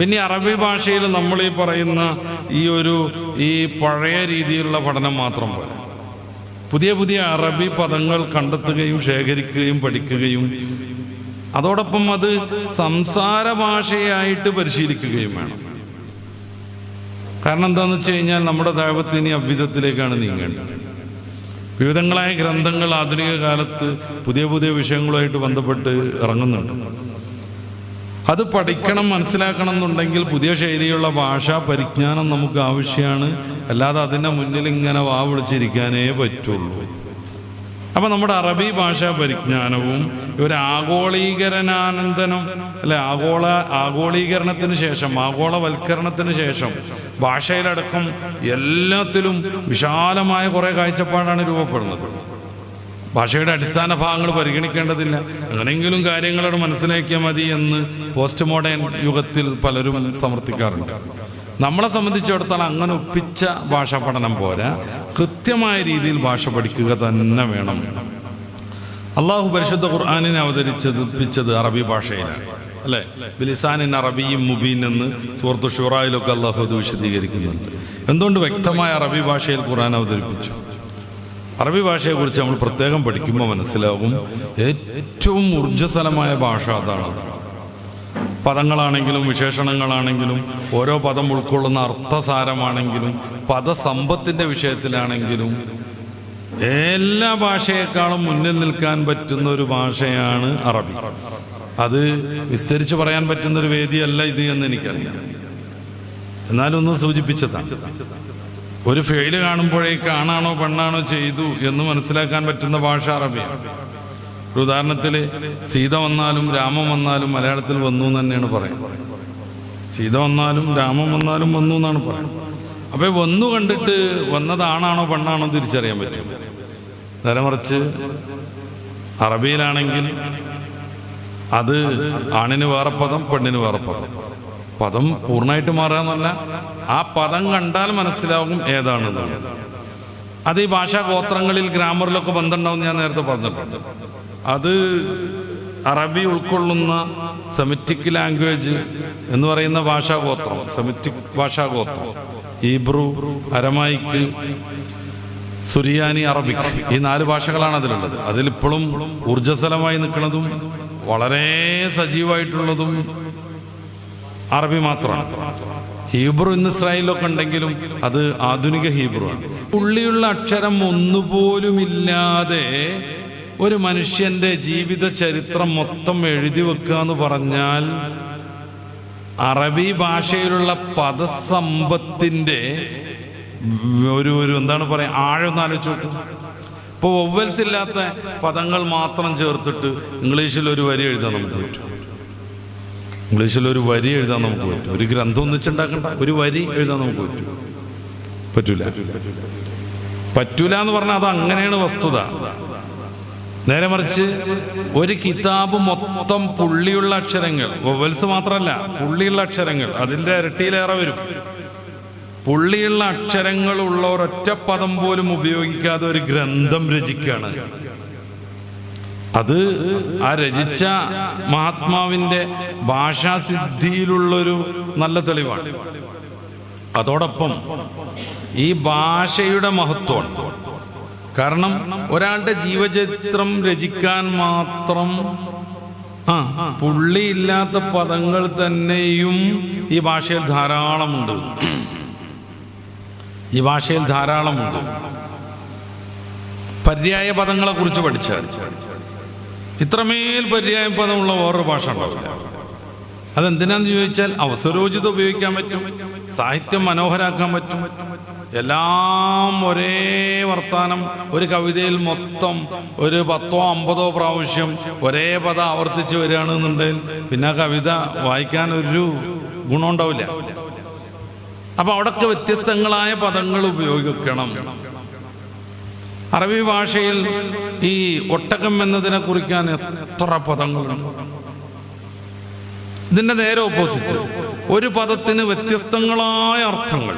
പിന്നെ അറബി ഭാഷയിൽ നമ്മൾ ഈ പറയുന്ന ഈ പഴയ രീതിയിലുള്ള പഠനം മാത്രം പോലെ പുതിയ പുതിയ അറബി പദങ്ങൾ കണ്ടെത്തുകയും ശേഖരിക്കുകയും പഠിക്കുകയും അതോടൊപ്പം അത് സംസാര ഭാഷയായിട്ട് പരിശീലിക്കുകയും വേണം. കാരണം എന്താണെന്ന് വെച്ച് കഴിഞ്ഞാൽ നമ്മുടെ ദഅവത്ത് ഇനി അദ്വൈതത്തിലേക്കാണ് നീങ്ങേണ്ടത്. വിവിധങ്ങളായ ഗ്രന്ഥങ്ങൾ ആധുനിക കാലത്ത് പുതിയ പുതിയ വിഷയങ്ങളുമായിട്ട് ബന്ധപ്പെട്ട് ഇറങ്ങുന്നുണ്ട്. അത് പഠിക്കണം, മനസ്സിലാക്കണം എന്നുണ്ടെങ്കിൽ പുതിയ ശൈലിയുള്ള ഭാഷാ പരിജ്ഞാനം നമുക്ക് ആവശ്യമാണ്. അല്ലാതെ അതിൻ്റെ മുന്നിൽ ഇങ്ങനെ വാ വിളിച്ചിരിക്കാനേ പറ്റുള്ളൂ. അപ്പം നമ്മുടെ അറബി ഭാഷാ പരിജ്ഞാനവും ഒരു ആഗോളീകരണാനന്തരം അല്ലെ ആഗോളീകരണത്തിന് ശേഷം, ആഗോളവൽക്കരണത്തിന് ശേഷം ഭാഷയിലടക്കം എല്ലാത്തിലും വിശാലമായ കുറേ കാഴ്ചപ്പാടാണ് രൂപപ്പെടുന്നത്. ഭാഷയുടെ അടിസ്ഥാന ഭാഗങ്ങൾ പരിഗണിക്കേണ്ടതില്ല, അങ്ങനെയെങ്കിലും കാര്യങ്ങളോട് മനസ്സിലാക്കിയാൽ മതി എന്ന് പോസ്റ്റ് മോഡേൺ യുഗത്തിൽ പലരും സമർത്ഥിക്കാറുണ്ട്. നമ്മളെ സംബന്ധിച്ചിടത്തോളം അങ്ങനെ ഒപ്പിച്ച ഭാഷാ പഠനം പോരാ, കൃത്യമായ രീതിയിൽ ഭാഷ പഠിക്കുക തന്നെ വേണം. അള്ളാഹു പരിശുദ്ധ ഖുർആനിനെ അവതരിപ്പിച്ചത് അറബി ഭാഷയിലാണ് അല്ലെ, ബിലിസാനിൻ അറബിയും മുബീൻ എന്ന് സൂറത്ത് ഷൂറായിലൊക്കെ അള്ളാഹു അത് വിശദീകരിക്കുന്നുണ്ട്. എന്തുകൊണ്ട് വ്യക്തമായ അറബി ഭാഷയിൽ ഖുർആൻ അവതരിപ്പിച്ചു? അറബി ഭാഷയെക്കുറിച്ച് നമ്മൾ പ്രത്യേകം പഠിക്കുമ്പോൾ മനസ്സിലാകും, ഏറ്റവും ഊർജ്ജസ്വലമായ ഭാഷ അതാണ്. പദങ്ങളാണെങ്കിലും വിശേഷണങ്ങളാണെങ്കിലും ഓരോ പദം ഉൾക്കൊള്ളുന്ന അർത്ഥസാരമാണെങ്കിലും പദസമ്പത്തിൻ്റെ വിഷയത്തിലാണെങ്കിലും എല്ലാ ഭാഷയെക്കാളും മുന്നിൽ നിൽക്കാൻ പറ്റുന്ന ഒരു ഭാഷയാണ് അറബി. അത് വിസ്തരിച്ച് പറയാൻ പറ്റുന്നൊരു വേദിയല്ല ഇത് എന്ന് എനിക്കറിയാം. എന്നാലൊന്ന് സൂചിപ്പിച്ചതാണ്. ഒരു ഫെയില് കാണുമ്പോഴേക്ക് ആണാണോ പെണ്ണാണോ ചെയ്തു എന്ന് മനസ്സിലാക്കാൻ പറ്റുന്ന ഭാഷ അറബിയാണ്. ഒരു ഉദാഹരണത്തിൽ സീത വന്നാലും രാമം വന്നാലും മലയാളത്തിൽ വന്നു എന്ന് തന്നെയാണ് പറയുന്നത്. സീത വന്നാലും രാമം വന്നാലും വന്നു എന്നാണ് പറയുന്നത്. അപ്പൊ വന്നു കണ്ടിട്ട് വന്നത് ആണാണോ പെണ്ണാണോ തിരിച്ചറിയാൻ പറ്റും. നേരെ മറിച്ച് അറബിയിലാണെങ്കിൽ അത് ആണിന് വേറെ പദം, പെണ്ണിന് വേറെ പദം. പദം പൂർണ്ണമായിട്ട് മാറാന്നല്ല, ആ പദം കണ്ടാൽ മനസ്സിലാവും ഏതാണെന്നുള്ളത്. അത് ഈ ഭാഷാ ഗോത്രങ്ങളിൽ ഗ്രാമറിലൊക്കെ ബന്ധമുണ്ടാവും ഞാൻ നേരത്തെ പറഞ്ഞിട്ടുണ്ട്. അത് അറബി ഉൾക്കൊള്ളുന്ന സെമിറ്റിക് ലാംഗ്വേജ് എന്ന് പറയുന്ന ഭാഷാഗോത്രം, സെമിറ്റിക് ഭാഷാഗോത്രം, ഹീബ്രു, അരമായിക്ക്, സുറിയാനി, അറബിക്, ഈ 4 ഭാഷകളാണ് അതിലുള്ളത്. അതിലിപ്പോഴും ഊർജ്ജസ്വലമായി നിൽക്കുന്നതും വളരെ സജീവമായിട്ടുള്ളതും അറബി മാത്രമാണ്. ഹീബ്രു ഇന്ന് ഇസ്രായേലിലൊക്കെ ഉണ്ടെങ്കിലും അത് ആധുനിക ഹീബ്രു ആണ്. പുള്ളിയുള്ള അക്ഷരം ഒന്നുപോലും ഇല്ലാതെ ഒരു മനുഷ്യന്റെ ജീവിത ചരിത്രം മൊത്തം എഴുതി വെക്കുക എന്ന് പറഞ്ഞാൽ അറബി ഭാഷയിലുള്ള പദസമ്പത്തിന്റെ ഒരു എന്താണ് പറയാ ആഴം ആലോചിച്ച് നോക്കും. ഇപ്പൊ വൊവ്വൽസ് ഇല്ലാത്ത പദങ്ങൾ മാത്രം ചേർത്തിട്ട് ഇംഗ്ലീഷിൽ ഒരു വരി എഴുതാൻ നമുക്ക് പറ്റും. ഇംഗ്ലീഷിൽ ഒരു വരി എഴുതാൻ നമുക്ക് പറ്റും. ഒരു ഗ്രന്ഥം ഒന്നിച്ചുണ്ടാക്കണ്ട, ഒരു വരി എഴുതാൻ നമുക്ക് പറ്റൂല എന്ന് പറഞ്ഞാൽ അത് അങ്ങനെയാണ് വസ്തുത. നേരെ മറിച്ച് ഒരു കിതാബ് മൊത്തം പുള്ളിയുള്ള അക്ഷരങ്ങൾ, വൊവൽസ് മാത്രമല്ല പുള്ളിയുള്ള അക്ഷരങ്ങൾ, അതിൻ്റെ ഇരട്ടിയിലേറെ വരും. പുള്ളിയുള്ള അക്ഷരങ്ങളുള്ള ഒരൊറ്റ പദം പോലും ഉപയോഗിക്കാതെ ഒരു ഗ്രന്ഥം രചിക്കുകയാണ്. അത് ആ രചിച്ച മഹാത്മാവിന്റെ ഭാഷാസിദ്ധിയിലുള്ളൊരു നല്ല തെളിവാണ്. അതോടൊപ്പം ഈ ഭാഷയുടെ മഹത്വം, കാരണം ഒരാളുടെ ജീവചരിത്രം രചിക്കാൻ മാത്രം പുള്ളിയില്ലാത്ത പദങ്ങൾ തന്നെയും ഈ ഭാഷയിൽ ധാരാളമുണ്ട്. പര്യായ പദങ്ങളെ കുറിച്ച് പഠിച്ചാൽ ഇത്രമേൽ പര്യായ പദമുള്ള വേറൊരു ഭാഷ ഉണ്ടാവില്ല. അതെന്തിനാന്ന് ചോദിച്ചാൽ അവസരോചിതം ഉപയോഗിക്കാൻ പറ്റും, സാഹിത്യം മനോഹരാക്കാൻ പറ്റും. എല്ലാം ഒരേ വർത്താനം ഒരു കവിതയിൽ മൊത്തം ഒരു 10-50 പ്രാവശ്യം ഒരേ പദം ആവർത്തിച്ച് വരികയാണെന്നുണ്ടെങ്കിൽ പിന്നെ ആ കവിത വായിക്കാൻ ഒരു ഗുണം ഉണ്ടാവില്ല. അപ്പൊ അവിടൊക്കെ വ്യത്യസ്തങ്ങളായ പദങ്ങൾ ഉപയോഗിക്കണം. അറബി ഭാഷയിൽ ഈ ഒട്ടകം എന്നതിനെ കുറിക്കാൻ എത്ര പദങ്ങളുണ്ട്. ഇതിന്റെ നേരെ ഓപ്പോസിറ്റ്, ഒരു പദത്തിന് വ്യത്യസ്തങ്ങളായ അർത്ഥങ്ങൾ.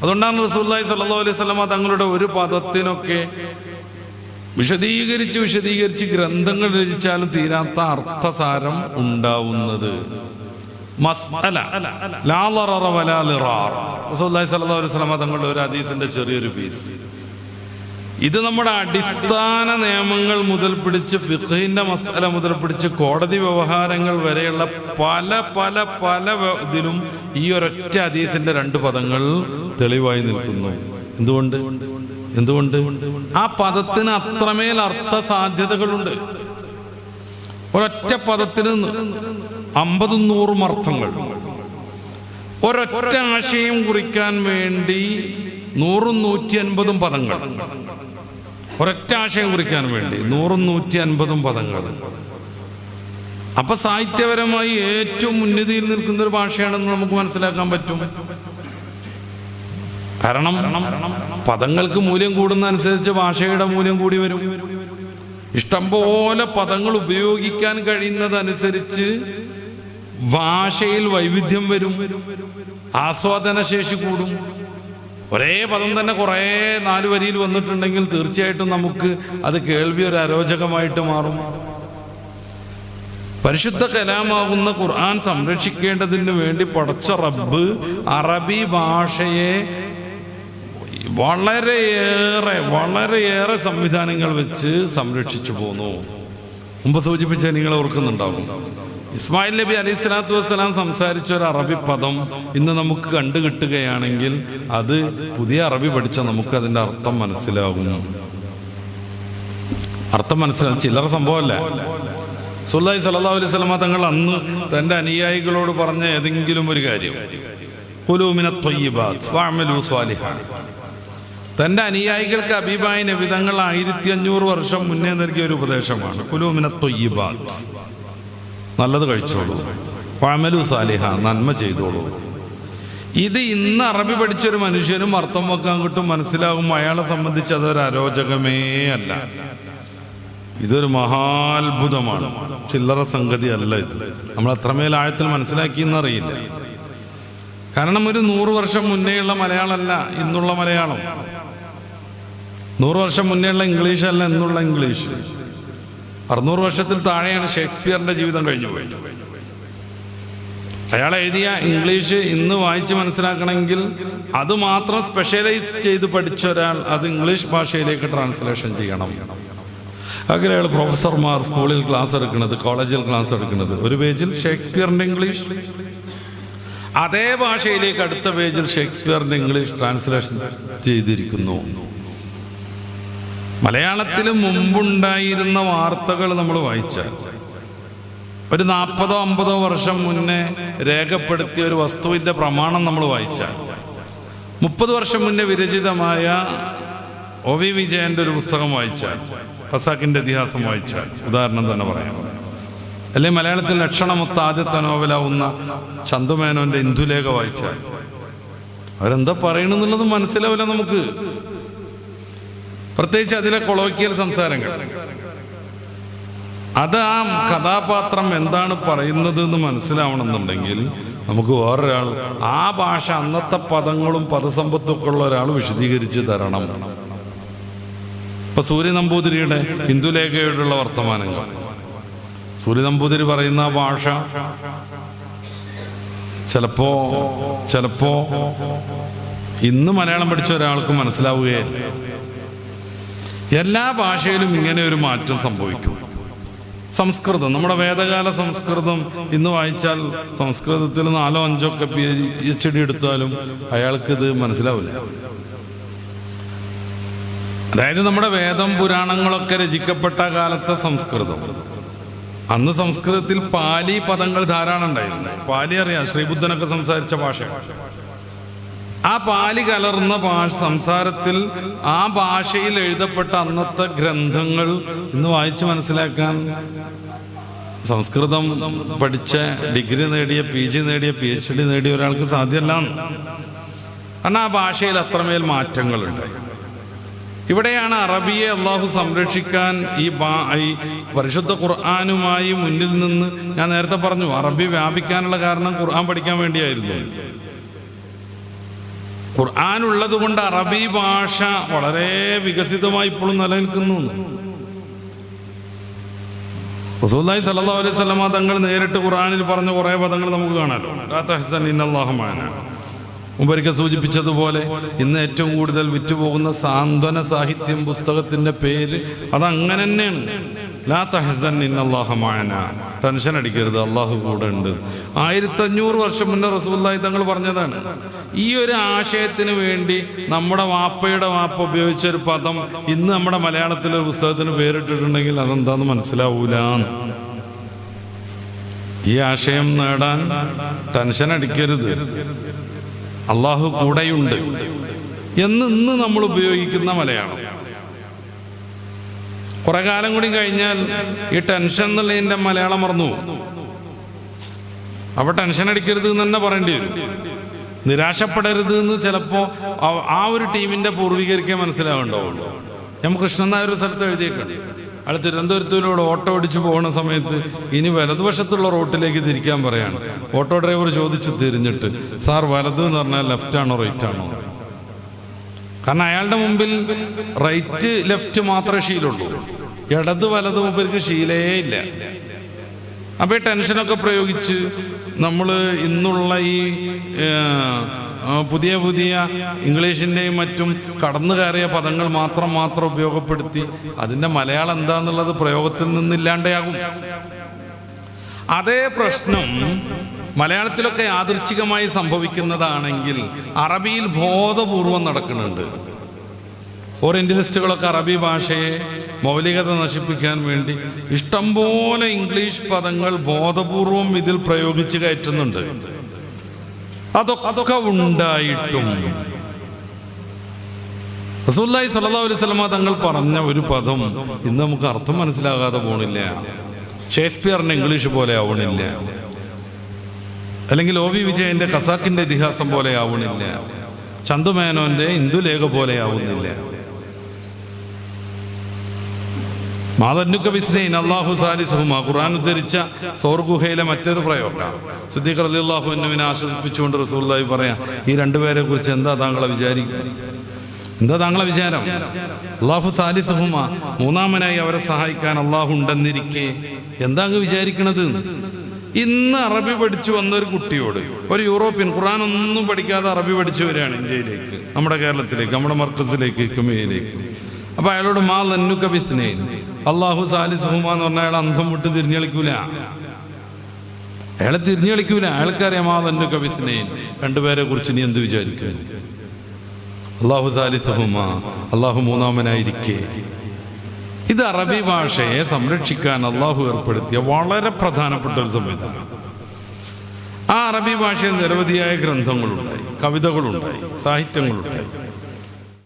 അതുകൊണ്ടാണ് റസൂലുള്ളാഹി സ്വല്ലല്ലാഹു അലൈഹി വസല്ലം തങ്ങളുടെ ഒരു പദത്തിനൊക്കെ വിശദീകരിച്ച് ഗ്രന്ഥങ്ങൾ രചിച്ചാലും തീരാത്ത അർത്ഥസാരം ഉണ്ടാവുന്നത്. മസ്അല ലാ ളററ വലാ ളിറാർ. റസൂലുള്ളാഹി സ്വല്ലല്ലാഹു അലൈഹി വസല്ലം തങ്ങളുടെ ഒരു ഹദീസിന്റെ ചെറിയൊരു പീസ്. ഇത് നമ്മുടെ അടിസ്ഥാന നിയമങ്ങൾ മുതൽ പിടിച്ച് ഫിഖ്ഹിന്റെ മസ്അല മുതൽ പിടിച്ച് കോടതി വ്യവഹാരങ്ങൾ വരെയുള്ള പല പല പല ഇതിലും ഈ ഒരൊറ്റ ഹദീസിന്റെ 2 പദങ്ങൾ തെളിവായി നിൽക്കുന്നു. എന്തുകൊണ്ട് ആ പദത്തിന് അത്രമേൽ അർത്ഥ സാധ്യതകളുണ്ട്. ഒരൊറ്റ പദത്തിന് 50-100 അർത്ഥങ്ങൾ. ഒരൊറ്റ ആശയം കുറിക്കാൻ വേണ്ടി 100-150 പദങ്ങൾ. ഒരൊറ്റ ആശയം കുറിക്കാൻ വേണ്ടി 100-150 പദങ്ങൾ. അപ്പൊ സാഹിത്യപരമായി ഏറ്റവും ഉന്നതിയിൽ നിൽക്കുന്ന ഒരു ഭാഷയാണെന്ന് നമുക്ക് മനസ്സിലാക്കാൻ പറ്റും. കാരണം പദങ്ങൾക്ക് മൂല്യം കൂടുന്ന അനുസരിച്ച് ഭാഷയുടെ മൂല്യം കൂടി വരും. ഇഷ്ടംപോലെ പദങ്ങൾ ഉപയോഗിക്കാൻ കഴിയുന്നതനുസരിച്ച് ഭാഷയിൽ വൈവിധ്യം വരും, ആസ്വാദനശേഷി കൂടും. ഒരേ പദം തന്നെ കുറേ 4 വരിയിൽ വന്നിട്ടുണ്ടെങ്കിൽ തീർച്ചയായിട്ടും നമുക്ക് അത് കേൾവി ഒരു അരോചകമായിട്ട് മാറും. പരിശുദ്ധ കലാമാകുന്ന ഖുർആൻ സംരക്ഷിക്കേണ്ടതിന് വേണ്ടി പടച്ച റബ്ബ് അറബി ഭാഷയെ വളരെയേറെ സംവിധാനങ്ങൾ വെച്ച് സംരക്ഷിച്ചു പോന്നു. മുമ്പ് സൂചിപ്പിച്ച നിങ്ങൾ ഓർക്കുന്നുണ്ടാവും, ഇസ്മായിൽ നബി അലൈഹി സ്വലാത്തു വസ്സലാം സംസാരിച്ച ഒരു അറബി പദം ഇന്ന് നമുക്ക് കണ്ടുകിട്ടുകയാണെങ്കിൽ അത് പുതിയ അറബി പഠിച്ച നമുക്ക് അതിന്റെ അർത്ഥം മനസ്സിലാകും. ചില്ലറ സംഭവമല്ല. റസൂലുള്ളാഹി സ്വല്ലല്ലാഹു അലൈഹി വസല്ലം തങ്ങൾ അന്ന് തന്റെ അനുയായികളോട് പറഞ്ഞ ഏതെങ്കിലും ഒരു കാര്യം, ഖുലൂ മിനത് ത്വയ്യിബാത്ത് വഅമലൂ സ്വാലിഹാൻ. തന്റെ അനുയായികൾക്ക് ഹബീബായ നബി തങ്ങൾ 1500 വർഷം മുന്നേ നൽകിയ ഒരു ഉപദേശമാണ്. ഖുലൂ മിനത് ത്വയ്യിബാത്ത്, നല്ലത് കഴിച്ചോളൂ, വഅമലൂ സ്വാലിഹാൻ, നന്മ ചെയ്തോളൂ. ഇത് ഇന്ന് അറബി പഠിച്ചൊരു മനുഷ്യനും അർത്ഥം വെക്കാൻ കിട്ടും, മനസ്സിലാകും. അയാളെ സംബന്ധിച്ച് അതൊരു അരോചകമേ അല്ല, ഇതൊരു മഹാത്ഭുതമാണ്, ചില്ലറ സംഗതി അല്ല. ഇത് നമ്മൾ അത്രമേൽ ആഴത്തിൽ മനസ്സിലാക്കിയെന്നറിയില്ല. കാരണം ഒരു 100 വർഷം മുന്നേയുള്ള മലയാളമല്ല ഇന്നുള്ള മലയാളം. 100 വർഷം മുന്നേയുള്ള ഇംഗ്ലീഷ് അല്ല ഇന്നുള്ള ഇംഗ്ലീഷ്. 600 വർഷത്തിൽ താഴെയാണ് ഷേക്സ്പിയറിന്റെ ജീവിതം കഴിഞ്ഞു പോയത്. അയാൾ എഴുതിയ ഇംഗ്ലീഷ് ഇന്ന് വായിച്ച് മനസ്സിലാക്കണമെങ്കിൽ അത് മാത്രം സ്പെഷ്യലൈസ് ചെയ്ത് പഠിച്ച ഒരാൾ അത് ഇംഗ്ലീഷ് ഭാഷയിലേക്ക് ട്രാൻസ്ലേഷൻ ചെയ്യണം. അങ്ങനെ അയാൾ പ്രൊഫസർമാർ സ്കൂളിൽ ക്ലാസ് എടുക്കുന്നത്, കോളേജിൽ ക്ലാസ് എടുക്കുന്നത്, ഒരു പേജിൽ ഷേക്സ്പിയറിന്റെ ഇംഗ്ലീഷ്, അതേ ഭാഷയിലേക്ക് അടുത്ത പേജിൽ ഷേക്സ്പിയറിന്റെ ഇംഗ്ലീഷ് ട്രാൻസ്ലേഷൻ ചെയ്തിരിക്കുന്നു. മലയാളത്തിൽ മുമ്പുണ്ടായിരുന്ന വാർത്തകൾ നമ്മൾ വായിച്ചാൽ ഒരു 40-50 വർഷം മുന്നേ രേഖപ്പെടുത്തിയ ഒരു വസ്തുവിന്റെ പ്രമാണം നമ്മൾ വായിച്ചാൽ, 30 വർഷം മുന്നേ വിരചിതമായ OV വിജയന്റെ ഒരു പുസ്തകം വായിച്ചാൽ, ഖസാക്കിന്റെ ഇതിഹാസം വായിച്ചാൽ, ഉദാഹരണം തന്നെ പറയാം, അല്ലെങ്കിൽ മലയാളത്തിൽ ലക്ഷണമൊത്ത ആദ്യത്തെ നോവലാവുന്ന ചന്തുമേനോന്റെ ഇന്ദുലേഖ വായിച്ചാൽ അവരെന്താ പറയണെന്നുള്ളത് മനസ്സിലാവില്ല നമുക്ക്. പ്രത്യേകിച്ച് അതിലെ കൊളോക്കിയൽ സംസാരങ്ങൾ, അത് ആ കഥാപാത്രം എന്താണ് പറയുന്നത് എന്ന് മനസ്സിലാവണമെന്നുണ്ടെങ്കിൽ നമുക്ക് വേറൊരാൾ ആ ഭാഷ അന്നത്തെ പദങ്ങളും പദസമ്പത്തൊക്കെ ഉള്ള ഒരാൾ വിശദീകരിച്ച് തരണം. ഇപ്പൊ സൂര്യ നമ്പൂതിരിയുടെ ഇന്ദുലേഖയോടുള്ള വർത്തമാനങ്ങൾ, സൂര്യ നമ്പൂതിരി പറയുന്ന ആ ഭാഷ ചിലപ്പോ ഇന്ന് മലയാളം പഠിച്ച ഒരാൾക്ക് മനസ്സിലാവുകയില്ല. എല്ലാ ഭാഷയിലും ഇങ്ങനെ ഒരു മാറ്റം സംഭവിക്കും. സംസ്കൃതം, നമ്മുടെ വേദകാല സംസ്കൃതം ഇന്ന് വായിച്ചാൽ സംസ്കൃതത്തിൽ 4-5 PhD എടുത്താലും അയാൾക്കിത് മനസ്സിലാവില്ല. അതായത് നമ്മുടെ വേദം പുരാണങ്ങളൊക്കെ രചിക്കപ്പെട്ട കാലത്തെ സംസ്കൃതം, അന്ന് സംസ്കൃതത്തിൽ പാലി പദങ്ങൾ ധാരാളം ഉണ്ടായിരുന്നു. പാലി അറിയാം, ശ്രീബുദ്ധനൊക്കെ സംസാരിച്ച ഭാഷ. ആ പാലി കലർന്ന സംസാരത്തിൽ ആ ഭാഷയിൽ എഴുതപ്പെട്ട അന്നത്തെ ഗ്രന്ഥങ്ങൾ ഇന്ന് വായിച്ച് മനസ്സിലാക്കാൻ സംസ്കൃതം പഠിച്ച, ഡിഗ്രി നേടിയ, PG നേടിയ, PhD നേടിയ ഒരാൾക്ക് സാധ്യമല്ല. കാരണം ആ ഭാഷയിൽ അത്രമേൽ മാറ്റങ്ങളുണ്ട്. ഇവിടെയാണ് അറബിയെ അള്ളാഹു സംരക്ഷിക്കാൻ ഈ പരിശുദ്ധ ഖുർആനുമായി മുന്നിൽ നിന്ന്, ഞാൻ നേരത്തെ പറഞ്ഞു അറബി വ്യാപിക്കാനുള്ള കാരണം ഖുർആൻ പഠിക്കാൻ വേണ്ടിയായിരുന്നു. ഖുർആൻ ഉള്ളത് കൊണ്ട് അറബി ഭാഷ വളരെ വികസിതമായി ഇപ്പോഴും നിലനിൽക്കുന്നു. റസൂലുള്ളാഹി സ്വല്ലല്ലാഹു അലൈഹി വസല്ലമ തങ്ങൾ നേരിട്ട് ഖുർആനിൽ പറഞ്ഞ കുറേ പദങ്ങൾ നമുക്ക് കാണാമല്ലോ. ലാ തഹ്സൻ ഇന്നല്ലാഹ മഅനാ. മുമ്പൊരിക്കൽ സൂചിപ്പിച്ചതുപോലെ ഇന്ന് ഏറ്റവും കൂടുതൽ വിറ്റുപോകുന്ന സാന്ത്വന സാഹിത്യം പുസ്തകത്തിന്റെ പേര് അതങ്ങനെ തന്നെയാണ്. ലാ തഹ്സൻ ഇന്നല്ലാഹ മഅനാ. ടെൻഷൻ അടിക്കരുത്, അള്ളാഹു കൂടെ ഉണ്ട്. 1500 വർഷം മുന്നേ റസൂലുള്ളാഹി തങ്ങൾ പറഞ്ഞതാണ്. ഈ ഒരു ആശയത്തിന് വേണ്ടി നമ്മുടെ വാപ്പയുടെ വാപ്പ ഉപയോഗിച്ച ഒരു പദം ഇന്ന് നമ്മുടെ മലയാളത്തിലെ പുസ്തകത്തിന് പേരിട്ടിട്ടുണ്ടെങ്കിൽ അതെന്താന്ന് മനസ്സിലാവൂല. ഈ ആശയം നേടാൻ ടെൻഷൻ അടിക്കരുത്, അള്ളാഹു കൂടെയുണ്ട് എന്ന് ഇന്ന് നമ്മൾ ഉപയോഗിക്കുന്ന മലയാളം. കുറെ കാലം കൂടി കഴിഞ്ഞാൽ ഈ ടെൻഷൻ എന്നുള്ളതിന്റെ മലയാളം മറന്നു. അപ്പൊ ടെൻഷൻ അടിക്കരുത് എന്ന് തന്നെ പറയേണ്ടി വരും. നിരാശപ്പെടരുത് എന്ന് ചിലപ്പോ ആ ഒരു ടീമിന്റെ പൂർവികരിക്കാൻ മനസ്സിലാവുണ്ടാവുള്ളൂ. ഞാൻ കൃഷ്ണൻ നായർ ഒരു സ്ഥലത്ത് എഴുതിയിട്ടുണ്ട്. അയാൾ തിരുവനന്തപുരത്തിലൂടെ ഓട്ടോ ഓടിച്ചു പോകുന്ന സമയത്ത് ഇനി വലതുവശത്തുള്ള റോട്ടിലേക്ക് തിരിക്കാൻ പറയാണ്. ഓട്ടോ ഡ്രൈവർ ചോദിച്ചു തിരിഞ്ഞിട്ട്, സാർ വലത് എന്ന് പറഞ്ഞാൽ ലെഫ്റ്റ് ആണോ റൈറ്റ് ആണോ? കാരണം അയാളുടെ മുമ്പിൽ റൈറ്റ് ലെഫ്റ്റ് മാത്രമേ ശീലുള്ളൂ, ഇടത് വലത് മുമ്പിലേക്ക് ശീലേ ഇല്ല. അപ്പൊ ഈ ടെൻഷനൊക്കെ പ്രയോഗിച്ച് നമ്മൾ ഇന്നുള്ള ഈ പുതിയ പുതിയ ഇംഗ്ലീഷിൻ്റെയും മറ്റും കടന്നു കയറിയ പദങ്ങൾ മാത്രം ഉപയോഗപ്പെടുത്തി അതിൻ്റെ മലയാളം എന്താന്നുള്ളത് പ്രയോഗത്തിൽ നിന്നില്ലാണ്ടാകും. അതേ പ്രശ്നം മലയാളത്തിലൊക്കെ യാദൃച്ഛികമായി സംഭവിക്കുന്നതാണെങ്കിൽ അറബിയിൽ ബോധപൂർവം നടക്കുന്നുണ്ട്. ഓറിയന്റലിസ്റ്റുകളൊക്കെ അറബി ഭാഷയെ മൗലികത നശിപ്പിക്കാൻ വേണ്ടി ഇഷ്ടംപോലെ ഇംഗ്ലീഷ് പദങ്ങൾ ബോധപൂർവം ഇതിൽ പ്രയോഗിച്ച് കയറ്റുന്നുണ്ട്. അതൊക്കെ ഉണ്ടായിട്ടും റസൂലുള്ളാഹി സ്വല്ലല്ലാഹു അലൈഹി വസല്ലമ തങ്ങൾ പറഞ്ഞ ഒരു പദം ഇന്ന് നമുക്ക് അർത്ഥം മനസ്സിലാകാതെ പോണില്ല. ഷേക്സ്പിയറിന്റെ ഇംഗ്ലീഷ് പോലെ ആവണില്ല, അല്ലെങ്കിൽ OV വിജയന്റെ ഖസാക്കിന്റെ ഇതിഹാസം പോലെ ആവണില്ല, ചന്തുമേനോന്റെ ഇന്ദുലേഖ പോലെ ആവുന്നില്ല. അല്ലാഹു സാലിസുഹുമാ ഖുർആൻ ഉദ്ധരിച്ച സൗർ ഗുഹയിലെ മറ്റൊരു പ്രയോഗം. സിദ്ദീഖ് റളിയല്ലാഹു അൻഹുവിനെ ആശ്വസിപ്പിച്ചുകൊണ്ട് റസൂലുള്ളാഹി പറയാ, ഈ രണ്ടുപേരെ കുറിച്ച് എന്താ താങ്കളെ വിചാരം? അല്ലാഹു സാലിസുഹുമാ, മൂന്നാമനായി അവരെ സഹായിക്കാൻ അള്ളാഹു ഉണ്ടെന്നിരിക്കെ എന്താ അങ്ങ് വിചാരിക്കണത്? ഇന്ന് അറബി പഠിച്ചു വന്നൊരു കുട്ടിയോട്, ഒരു യൂറോപ്യൻ ഖുർആൻ ഒന്നും പഠിക്കാതെ അറബി പഠിച്ചു വരികയാണ് ഇന്ത്യയിലേക്ക്, നമ്മുടെ കേരളത്തിലേക്ക്, നമ്മുടെ മർക്കസിലേക്ക്, കുമയിലേക്ക്. അപ്പൊ അയാളോട് മാ ലന്നുക ബിസ്നൈൻ, അല്ലാഹു സാലിസുഹുമാ എന്ന് പറഞ്ഞാൽ അയാൾ അന്തം വിട്ട് തിരിഞ്ഞളിക്കൂല. അയാൾക്കറിയാം മാ ലന്നുക ബിസ്നൈൻ, രണ്ടുപേരെ കുറിച്ച് നീ എന്ത് വിചാരിക്കും? അല്ലാഹു സാലിസുഹുമാ, അല്ലാഹു മൂന്നാമനായിരിക്കെ. ഇത് അറബി ഭാഷയെ സംരക്ഷിക്കാൻ അള്ളാഹു ഏർപ്പെടുത്തിയ വളരെ പ്രധാനപ്പെട്ട ഒരു സംവിധാനം. ആ അറബി ഭാഷയിൽ നിരവധിയായ ഗ്രന്ഥങ്ങളുണ്ടായി, കവിതകളുണ്ടായി, സാഹിത്യങ്ങളുണ്ടായി.